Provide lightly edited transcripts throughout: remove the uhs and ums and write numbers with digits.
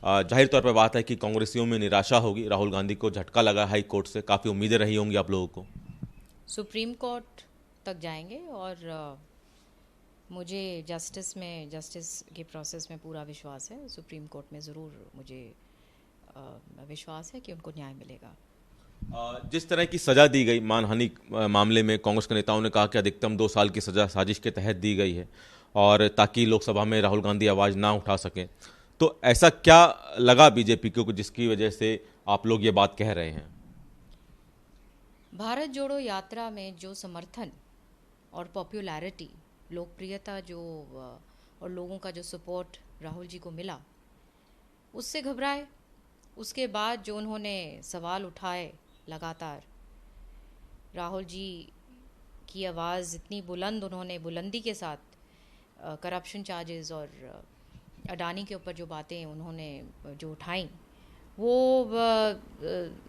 जाहिर तौर पर बात है कि कांग्रेसियों में निराशा होगी, राहुल गांधी को झटका लगा हाई कोर्ट से, काफ़ी उम्मीदें रही होंगी आप लोगों को। सुप्रीम कोर्ट तक जाएंगे और मुझे जस्टिस के प्रोसेस में पूरा विश्वास है। सुप्रीम कोर्ट में ज़रूर मुझे विश्वास है कि उनको न्याय मिलेगा। जिस तरह की सजा दी गई मानहानि मामले में, कांग्रेस के नेताओं ने कहा कि अधिकतम 2 साल की सजा साजिश के तहत दी गई है, और ताकि लोकसभा में राहुल गांधी आवाज़ ना उठा सकें। तो ऐसा क्या लगा बीजेपी को जिसकी वजह से आप लोग ये बात कह रहे हैं? भारत जोड़ो यात्रा में जो समर्थन और पॉपुलैरिटी, लोकप्रियता जो और लोगों का जो सपोर्ट राहुल जी को मिला, उससे घबराए। उसके बाद जो उन्होंने सवाल उठाए लगातार, राहुल जी की आवाज़ इतनी बुलंद, उन्होंने बुलंदी के साथ करप्शन चार्जेस और अडानी के ऊपर जो बातें उन्होंने जो उठाई, वो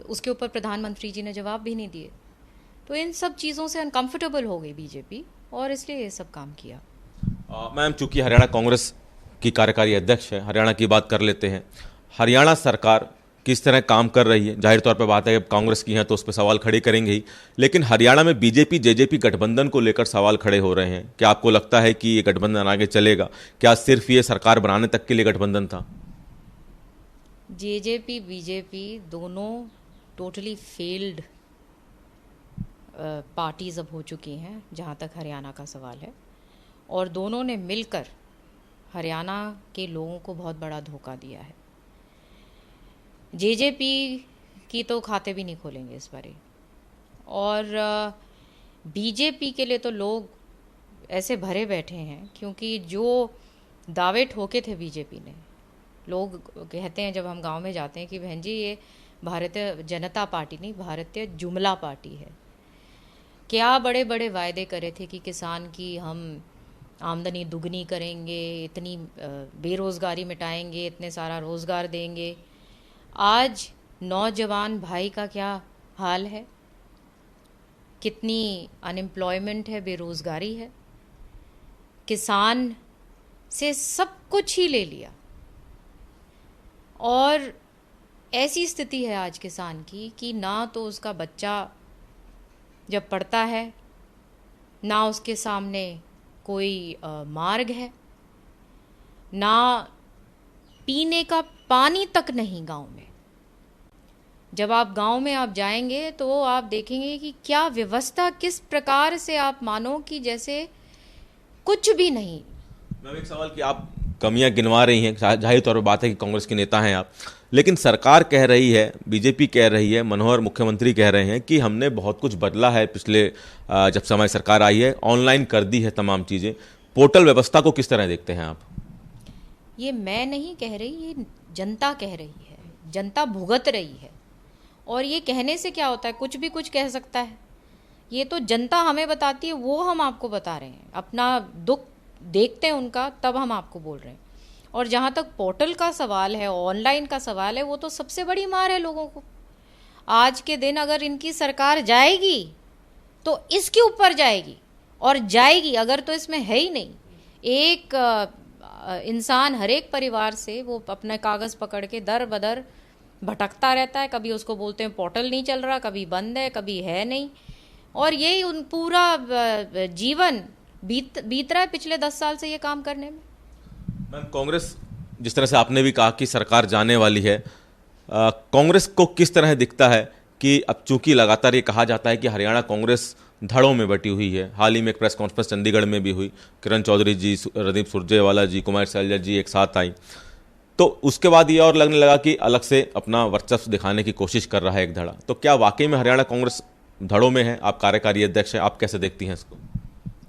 उसके ऊपर प्रधानमंत्री जी ने जवाब भी नहीं दिए। तो इन सब चीज़ों से अनकंफर्टेबल हो गई बीजेपी और इसलिए ये सब काम किया। मैम, चूंकि हरियाणा कांग्रेस की कार्यकारी अध्यक्ष है, हरियाणा की बात कर लेते हैं। हरियाणा सरकार किस तरह काम कर रही है? जाहिर तौर पर बात है कि कांग्रेस की है तो उस पर सवाल खड़े करेंगे ही, लेकिन हरियाणा में बीजेपी जेजेपी गठबंधन को लेकर सवाल खड़े हो रहे हैं। क्या आपको लगता है कि ये गठबंधन आगे चलेगा? क्या सिर्फ ये सरकार बनाने तक के लिए गठबंधन था? जेजेपी बीजेपी दोनों टोटली फेल्ड पार्टीज़ अब हो चुकी हैं जहाँ तक हरियाणा का सवाल है, और दोनों ने मिलकर हरियाणा के लोगों को बहुत बड़ा धोखा दिया है। जेजेपी की तो खाते भी नहीं खोलेंगे इस बार, और बीजेपी के लिए तो लोग ऐसे भरे बैठे हैं, क्योंकि जो दावे ठोके थे बीजेपी ने, लोग कहते हैं जब हम गांव में जाते हैं कि बहन जी ये भारतीय जनता पार्टी नहीं, भारतीय जुमला पार्टी है। क्या बड़े बड़े वायदे करे थे कि किसान की हम आमदनी दुगनी करेंगे, इतनी बेरोज़गारी मिटाएंगे, इतने सारा रोज़गार देंगे। आज नौजवान भाई का क्या हाल है, कितनी अनएम्प्लॉयमेंट है, बेरोज़गारी है। किसान से सब कुछ ही ले लिया, और ऐसी स्थिति है आज किसान की कि ना तो उसका बच्चा जब पढ़ता है, ना उसके सामने कोई मार्ग है, ना पीने का पानी तक नहीं गांव में। जब आप गांव में आप जाएंगे तो आप देखेंगे कि क्या व्यवस्था, किस प्रकार से आप मानो कि जैसे कुछ भी नहीं। मैम, एक सवाल कि आप कमियां गिनवा रही हैं, जाहिर तौर पर बात है कि कांग्रेस के नेता हैं आप, लेकिन सरकार कह रही है, बीजेपी कह रही है, मनोहर मुख्यमंत्री कह रहे हैं कि हमने बहुत कुछ बदला है पिछले जब समय सरकार आई है, ऑनलाइन कर दी है तमाम चीज़ें। पोर्टल व्यवस्था को किस तरह देखते हैं आप? ये मैं नहीं कह रही, ये जनता कह रही है, जनता भुगत रही है। और ये कहने से क्या होता है, कुछ भी कुछ कह सकता है। ये तो जनता हमें बताती है, वो हम आपको बता रहे हैं, अपना दुख देखते हैं उनका, तब हम आपको बोल रहे हैं। और जहाँ तक पोर्टल का सवाल है, ऑनलाइन का सवाल है, वो तो सबसे बड़ी मार है लोगों को। आज के दिन अगर इनकी सरकार जाएगी तो इसके ऊपर जाएगी, और जाएगी अगर तो इसमें है ही नहीं। एक इंसान हर एक परिवार से वो अपने कागज़ पकड़ के दर बदर भटकता रहता है। कभी उसको बोलते हैं पोर्टल नहीं चल रहा, कभी बंद है, कभी है नहीं, और यही उन पूरा जीवन बीत रहा है पिछले 10 साल से ये काम करने में। मैम, कांग्रेस, जिस तरह से आपने भी कहा कि सरकार जाने वाली है, कांग्रेस को किस तरह दिखता है कि अब चूंकि लगातार ये कहा जाता है कि हरियाणा कांग्रेस धड़ों में बटी हुई है, हाल ही में एक प्रेस कॉन्फ्रेंस चंडीगढ़ में भी हुई, किरण चौधरी जी, रणदीप सुरजेवाला जी, कुमार शैलजा जी एक साथ आई, तो उसके बाद ये और लगने लगा कि अलग से अपना वर्चस्व दिखाने की कोशिश कर रहा है एक धड़ा। तो क्या वाकई में हरियाणा कांग्रेस धड़ों में है? आप कार्यकारी अध्यक्ष हैं, आप कैसे देखती हैं इसको?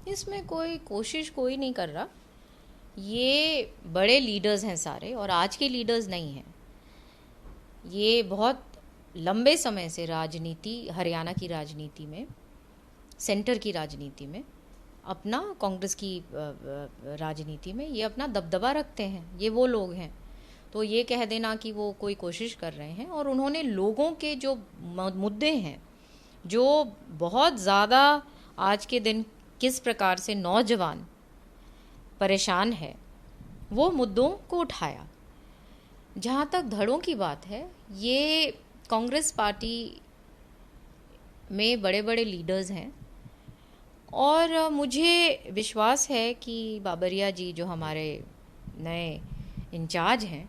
इसमें कोई कोशिश कोई नहीं कर रहा। ये बड़े लीडर्स हैं सारे, और आज के लीडर्स नहीं हैं। ये बहुत लंबे समय से राजनीति, हरियाणा की राजनीति में, सेंटर की राजनीति में, अपना कांग्रेस की राजनीति में ये अपना दबदबा रखते हैं। ये वो लोग हैं, तो ये कह देना कि वो कोई कोशिश कर रहे हैं, और उन्होंने लोगों के जो मुद्दे हैं, जो बहुत ज़्यादा आज के दिन किस प्रकार से नौजवान परेशान है, वो मुद्दों को उठाया। जहाँ तक धड़ों की बात है, ये कांग्रेस पार्टी में बड़े बड़े लीडर्स हैं और मुझे विश्वास है कि बाबरिया जी जो हमारे नए इंचार्ज हैं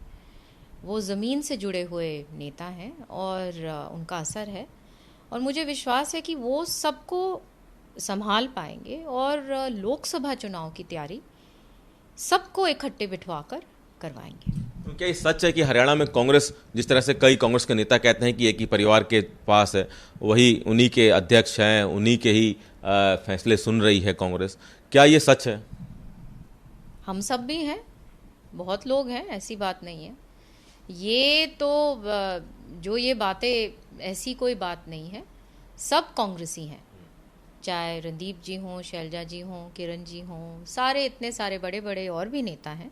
वो ज़मीन से जुड़े हुए नेता हैं और उनका असर है और मुझे विश्वास है कि वो सबको संभाल पाएंगे और लोकसभा चुनाव की तैयारी सबको इकट्ठे बिठवाकर करवाएंगे। तो क्या ये सच है कि हरियाणा में कांग्रेस, जिस तरह से कई कांग्रेस के नेता कहते हैं कि एक ही परिवार के पास है, वही उन्हीं के अध्यक्ष हैं, उन्हीं के ही फैसले सुन रही है कांग्रेस, क्या ये सच है? हम सब भी हैं, बहुत लोग हैं, ऐसी बात नहीं है। ये तो जो ये बातें, ऐसी कोई बात नहीं है, सब कांग्रेसी हैं, चाहे रणदीप जी हों, शैलजा जी हों, किरण जी हों, सारे इतने सारे बड़े बड़े और भी नेता हैं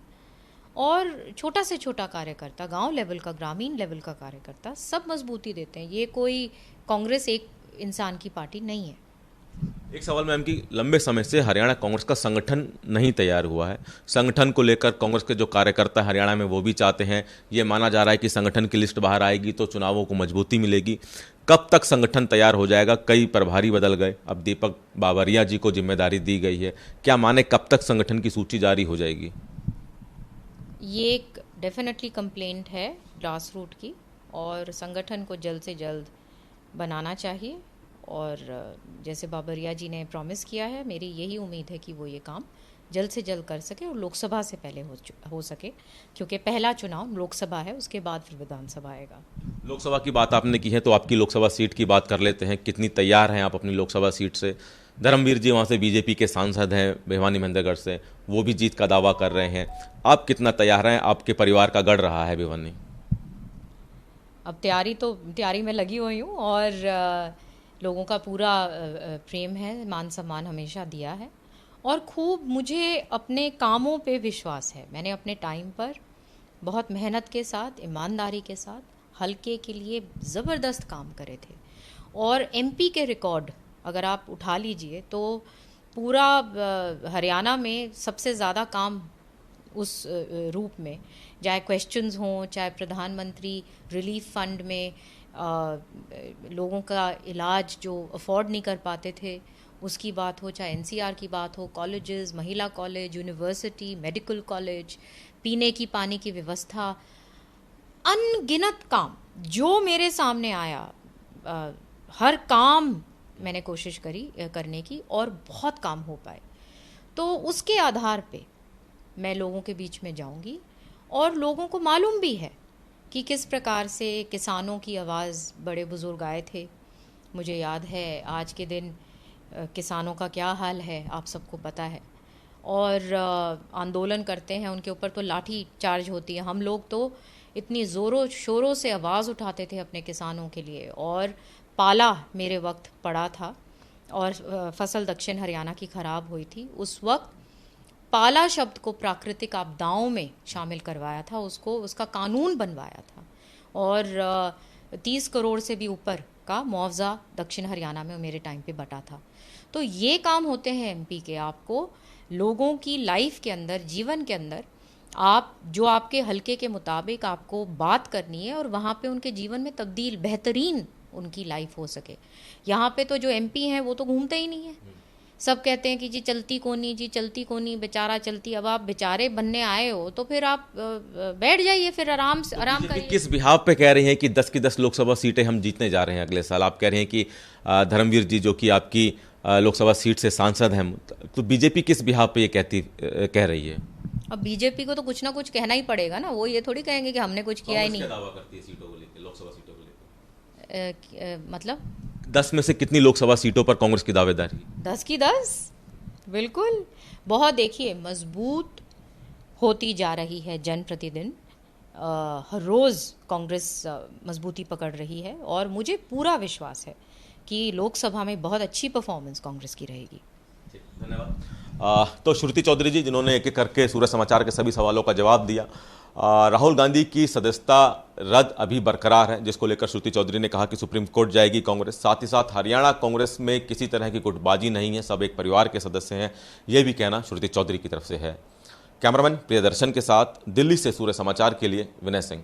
और छोटा से छोटा कार्यकर्ता, गांव लेवल का, ग्रामीण लेवल का कार्यकर्ता, सब मजबूती देते हैं। ये कोई कांग्रेस एक इंसान की पार्टी नहीं है। एक सवाल मैम कि लंबे समय से हरियाणा कांग्रेस का संगठन नहीं तैयार हुआ है। संगठन को लेकर कांग्रेस के जो कार्यकर्ता हरियाणा में वो भी चाहते हैं, ये माना जा रहा है कि संगठन की लिस्ट बाहर आएगी तो चुनावों को मजबूती मिलेगी। कब तक संगठन तैयार हो जाएगा? कई प्रभारी बदल गए, अब दीपक बाबरिया जी को जिम्मेदारी दी गई है, क्या माने कब तक संगठन की सूची जारी हो जाएगी? ये एक डेफिनेटली कंप्लेंट है ग्रास रूट की और संगठन को जल्द से जल्द बनाना चाहिए और जैसे बाबरिया जी ने प्रॉमिस किया है, मेरी यही उम्मीद है कि वो ये काम जल्द से जल्द कर सके और लोकसभा से पहले हो सके, क्योंकि पहला चुनाव लोकसभा है, उसके बाद फिर विधानसभा आएगा। लोकसभा की बात आपने की है तो आपकी लोकसभा सीट की बात कर लेते हैं। कितनी तैयार हैं आप अपनी लोकसभा सीट से? धर्मवीर जी वहाँ से बीजेपी के सांसद हैं, भिवानी महेंद्रगढ़ से, वो भी जीत का दावा कर रहे हैं। आप कितना तैयार हैं? आपके परिवार का गढ़ रहा है भिवानी। अब तैयारी में लगी हुई हूँ और लोगों का पूरा प्रेम है, मान सम्मान हमेशा दिया है और खूब मुझे अपने कामों पे विश्वास है। मैंने अपने टाइम पर बहुत मेहनत के साथ, ईमानदारी के साथ हल्के के लिए ज़बरदस्त काम करे थे और एमपी के रिकॉर्ड अगर आप उठा लीजिए तो पूरा हरियाणा में सबसे ज़्यादा काम उस रूप में, चाहे क्वेश्चंस हों, चाहे प्रधानमंत्री रिलीफ फंड में लोगों का इलाज जो अफोर्ड नहीं कर पाते थे उसकी बात हो, चाहे एनसीआर की बात हो, कॉलेजेस, महिला कॉलेज, यूनिवर्सिटी, मेडिकल कॉलेज, पीने की पानी की व्यवस्था, अनगिनत काम जो मेरे सामने आया, हर काम मैंने कोशिश करी करने की और बहुत काम हो पाए। तो उसके आधार पे मैं लोगों के बीच में जाऊंगी और लोगों को मालूम भी है कि किस प्रकार से किसानों की आवाज़ बड़े बुज़ुर्ग आए थे। मुझे याद है आज के दिन किसानों का क्या हाल है, आप सबको पता है, और आंदोलन करते हैं उनके ऊपर तो लाठी चार्ज होती है। हम लोग तो इतनी ज़ोरों शोरों से आवाज़ उठाते थे अपने किसानों के लिए और पाला मेरे वक्त पड़ा था और फसल दक्षिण हरियाणा की ख़राब हुई थी। उस वक्त पाला शब्द को प्राकृतिक आपदाओं में शामिल करवाया था, उसका कानून बनवाया था और 30 करोड़ से भी ऊपर का मुआवजा दक्षिण हरियाणा में मेरे टाइम पे बटा था। तो ये काम होते हैं एमपी के। आपको लोगों की लाइफ के अंदर, जीवन के अंदर, आप जो आपके हल्के के मुताबिक आपको बात करनी है और वहाँ पे उनके जीवन में तब्दील, बेहतरीन उनकी लाइफ हो सके। यहाँ पे तो जो एमपी हैं वो तो घूमते ही नहीं है, सब कहते हैं कि जी चलती कोनी, जी चलती कोनी, बेचारा चलती। अब आप बेचारे बनने आए हो तो फिर आप बैठ जाइए, फिर आराम करिए। किस बिहाव पे कह रही हैं कि 10 की 10 लोकसभा सीटें हम जीतने जा रहे हैं अगले साल? आप कह रहे हैं कि धर्मवीर जी जो कि आपकी लोकसभा सीट से सांसद हैं, तो बीजेपी किस बिहाव पे ये कह रही है? अब बीजेपी को तो कुछ ना कुछ कहना ही पड़ेगा ना, वो ये थोड़ी कहेंगे कि हमने कुछ किया ही नहीं। क्या दावा करती है सीटों को लेकर, लोकसभा सीटों को लेकर? मतलब 10 में से कितनी लोकसभा सीटों पर कांग्रेस की दावेदारी? 10 की 10 बिल्कुल। बहुत देखिए मजबूत होती जा रही है जन प्रतिदिन, हर रोज़ कांग्रेस मजबूती पकड़ रही है और मुझे पूरा विश्वास है कि लोकसभा में बहुत अच्छी परफॉर्मेंस कांग्रेस की रहेगी। धन्यवाद। तो श्रुति चौधरी जी, जिन्होंने एक एक करके सूरज समाचार के सभी सवालों का जवाब दिया। राहुल गांधी की सदस्यता रद्द अभी बरकरार है, जिसको लेकर श्रुति चौधरी ने कहा कि सुप्रीम कोर्ट जाएगी कांग्रेस। साथ ही साथ हरियाणा कांग्रेस में किसी तरह की गुटबाजी नहीं है, सब एक परिवार के सदस्य हैं, ये भी कहना श्रुति चौधरी की तरफ से है। कैमरामैन प्रियदर्शन के साथ दिल्ली से सूरज समाचार के लिए विनय सिंह।